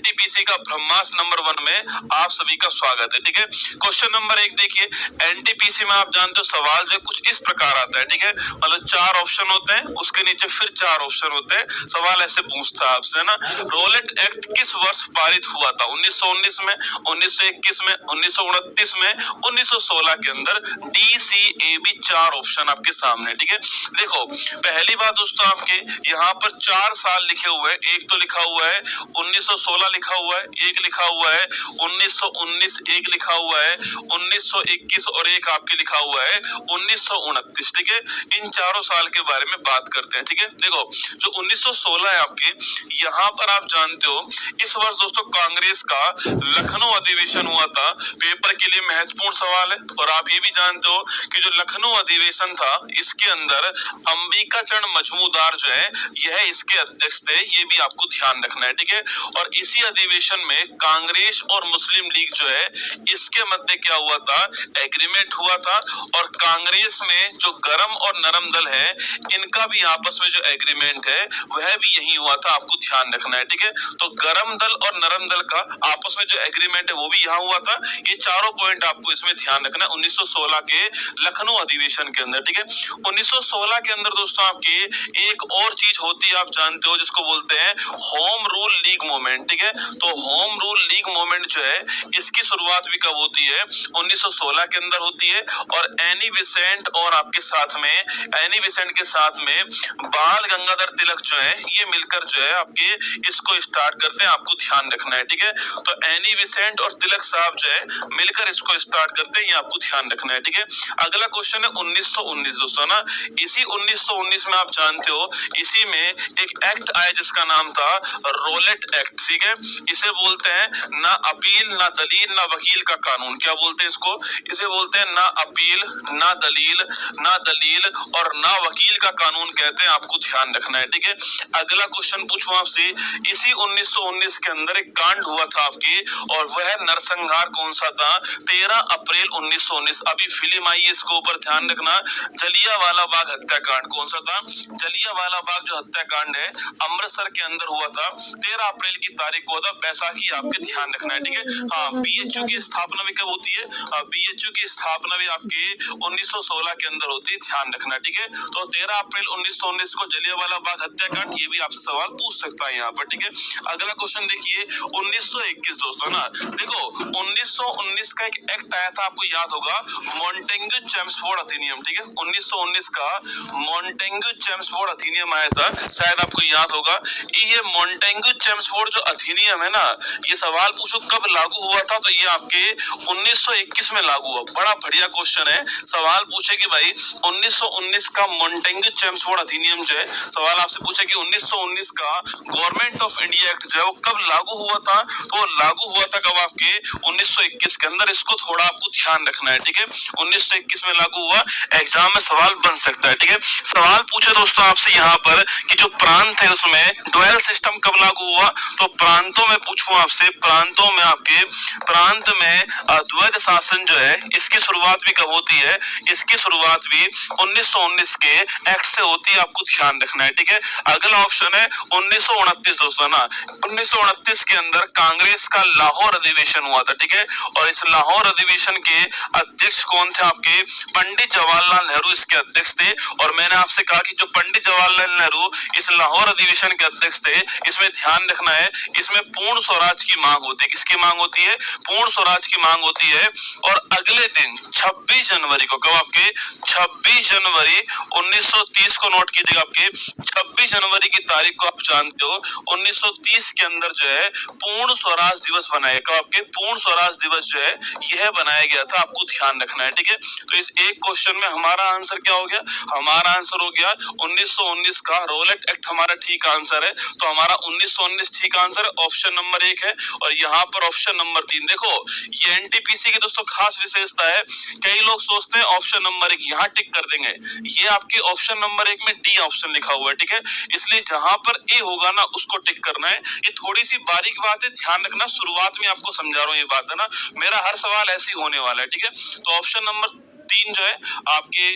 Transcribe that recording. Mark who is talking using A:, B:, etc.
A: NTPC का ब्रह्मास्त्र number 1 में आप सभी का स्वागत है। ठीक है, क्वेश्चन नंबर 1 देखिए, एनटीपीसी में आप जानते हो सवाल जो कुछ इस प्रकार आता है। ठीक है, मतलब 4 ऑप्शन होते हैं, उसके नीचे फिर 4 ऑप्शन होते हैं। सवाल ऐसे पूछता है आपसे, है ना, रोलेट एक्ट किस वर्ष पारित हुआ था? 1919 में, 1921 में, 1929 में, 1916 के अंदर। D C A B 4 option आपके सामने। ठीक है, देखो पहली बात दोस्तों, आपके यहाँ पर 4 साल लिखे हुए हैं। एक तो लिखा हुआ है 1916 लिखा हुआ है, एक लिखा हुआ है 1919, एक लिखा हुआ है 1921 और एक आपके लिखा हुआ है 1929। ठीक है, इन चारों साल के बारे में बात करते हैं। ठीक है, देखो जो 1916 है आपके, यहाँ पर आप जानते हो इस वर्ष दोस्तों कांग्रेस का लखनऊ अधिवेशन हुआ था। पेपर के लिए महत्वपूर्ण सवाल है। और आप ये भी जानते हो कि जो लखनऊ अधिवेशन था, इसके अंदर अंबिका चरण मजमूदार जो है यह इसके अध्यक्ष थे। ये भी आपको ध्यान रखना है। ठीक है, और इसी अधिवेशन में कांग्रेस और मुस्लिम लीग जो है इसके मध्य क्या हुआ था, एग्रीमेंट हुआ था। और कांग्रेस में जो गरम और नरम दल है, इनका भी आपस में जो एग्रीमेंट है वह भी यही हुआ था। आपको ध्यान रखना है। ठीक है, तो गरम दल और नरम दल का आपस में जो एग्रीमेंट है वो भी यहाँ हुआ था। ये चारों पॉइंट आपको इसमें ध्यान रखना है 1916 के लखनऊ अधिवेशन के अंदर। ठीक है, 1916 के अंदर दोस्तों आपके एक और चीज होती है, आप जानते हो, जिसको बोलते हैं होम रूल लीग मूवमेंट। ठीक है, तो होम रूल लीग मूवमेंट जो है इसकी शुरुआत भी कब होती है, 1916 के अंदर होती है। और एनी बेसेंट और आपके साथ में, एनी बेसेंट के साथ में बाल गंगाधर तिलक जो है ये मिलकर जो है आपके इसको स्टार्ट करते हैं। आपको ध्यान रखना है। ठीक है, तो एनी बेसेंट और तिलक साहब जो है मिलकर इसको स्टार्ट करते हैं, ये आपको ध्यान रखना है। ठीक है, अगला क्वेश्चन है 1919 दोस्तों ना। इसी 1919 में आप जानते हो इसी में एक एक्ट आया जिसका नाम था रोलेट एक्ट। ठीक है, इसे बोलते हैं ना अपील, ना दलील, ना वकील का कानून। क्या बोलते हैं इसको? इसे बोलते हैं ना अपील, ना दलील, ना दलील और ना वकील का कानून कहते हैं। आपको ध्यान रखना है। ठीक है, अगला क्वेश्चन पूछूं आपसे, इसी 1919 के अंदर एक कांड हुआ था आपके, और वह नरसंहार कौन सा था? 13 अप्रैल 1919। अभी फिल्म आई है, इसके ऊपर ध्यान रखना। जलियांवाला बाग हत्याकांड कौन सा था? जलियांवाला बाग जो हत्याकांड है अमृतसर के अंदर हुआ था। 13 अप्रैल की तारीख को था, बैसाखी। आपके ध्यान रखना है। ठीक है, हाँ, बीएचयू की स्थापना भी कब होती है? बीएचयू की स्थापना भी आपके 1916 के अंदर होती है। ध्यान रखना। ठीक है, तो 13 अप्रैल 1919 को जलियांवाला बाग हत्याकांड, ये भी आपसे सवाल पूछ सकता है यहाँ पर। ठीक है, अगला क्वेश्चन देखिए 1921 दोस्तों ना। देखो 1919 का एक एक्ट आया था, आपको याद होगा, मॉन्टेग्यू चेम्सफोर्ड अधिनियम। ठीक है, 1919 का मॉन्टेग्यू चेम्सफोर्ड अधिनियम आया था, शायद आपको याद होगा। ये मॉन्टेग्यू चेम्सफोर्ड जो अधिनियम है ना, ये सवाल पूछो कब लागू हुआ था, तो ये आपके 1921 में लागू हुआ। बड़ा बढ़िया क्वेश्चन है। सवाल पूछे कि भाई 1919 का मॉन्टेग्यू चेम्सफोर्ड अधिनियम जो है, सवाल आपसे पूछे कि 1919 का गवर्नमेंट ऑफ इंडिया एक्ट जो है वो कब लागू हुआ था, तो लागू हुआ था कब? आपके 1921 के अंदर। इसको थोड़ा आपको ध्यान रखना है। ठीक है, 1921 में लागू हुआ। एग्जाम में सवाल बन सकता है। ठीक है, सवाल पूछे दोस्तों आपसे यहाँ पर कि जो प्रांत है उसमें ड्यूअल सिस्टम कब लागू हुआ, तो प्रांतों में पूछूं आपसे, प्रांतों में आपके प्रांत में द्वैध शासन जो है इसकी शुरुआत भी कब होती है? इसकी शुरुआत भी 1919 के एक्ट से होती है। आपको ध्यान रखना है। ठीक है, अगला ऑप्शन है 1929 दोस्तों ना। 1929 के अंदर कांग्रेस का लाहौर अधिवेशन हुआ था। ठीक है, और इस लाहौर अधिवेशन के अध्यक्ष कौन थे? आपके पंडित जवाहरलाल नेहरू इसके अध्यक्ष थे। और मैंने आपसे कहा कि जो पंडित जवाहरलाल नेहरू इस लाहौर अधिवेशन के अध्यक्ष थे, इसमें ध्यान रखना है, इसमें पूर्ण स्वराज की मांग होती है। किसकी मांग होती है? पूर्ण स्वराज की मांग होती है। और अगले दिन 26 जनवरी को, कब? आपके 26 जनवरी 1930 को नोट कीजिएगा। आपके 26 जनवरी की तारीख को आप जानते हो 1930 के अंदर जो है पूर्ण स्वराज दिवस बनाया गया। आपके पूर्ण स्वराज दिवस जो है यह बनाया गया था। आपको ध्यान रखना है। ठीक है, तो इस एक क्वेश्चन में हमारा आंसर क्या हो गया? हमारा आंसर हो गया 1919 का रोलेट एक्ट हमारा ठीक आंसर है। तो हमारा 1919 ठीक आंसर है, ऑप्शन नंबर 1 है। और यहाँ पर ऑप्शन नंबर 3 देखो, ये एनटीपीसी की दोस्तों खास विशेषता है। कई लोग सोचते हैं ऑप्शन नंबर 1 यहाँ टिक कर देंगे, ये आपके ऑप्शन नंबर 1 में डी ऑप्शन लिखा हुआ है। ठीक है, इसलिए जहां पर ए होगा ना उसको टिक करना है। ये थोड़ी सी बारीक बात है, ध्यान रखना। शुरुआत में आपको समझा रहा हूँ ये बात, है ना। मेरा हर सवाल ऐसे ही होने वाला है। ठीक है, तो ऑप्शन नंबर 3 जो है आपके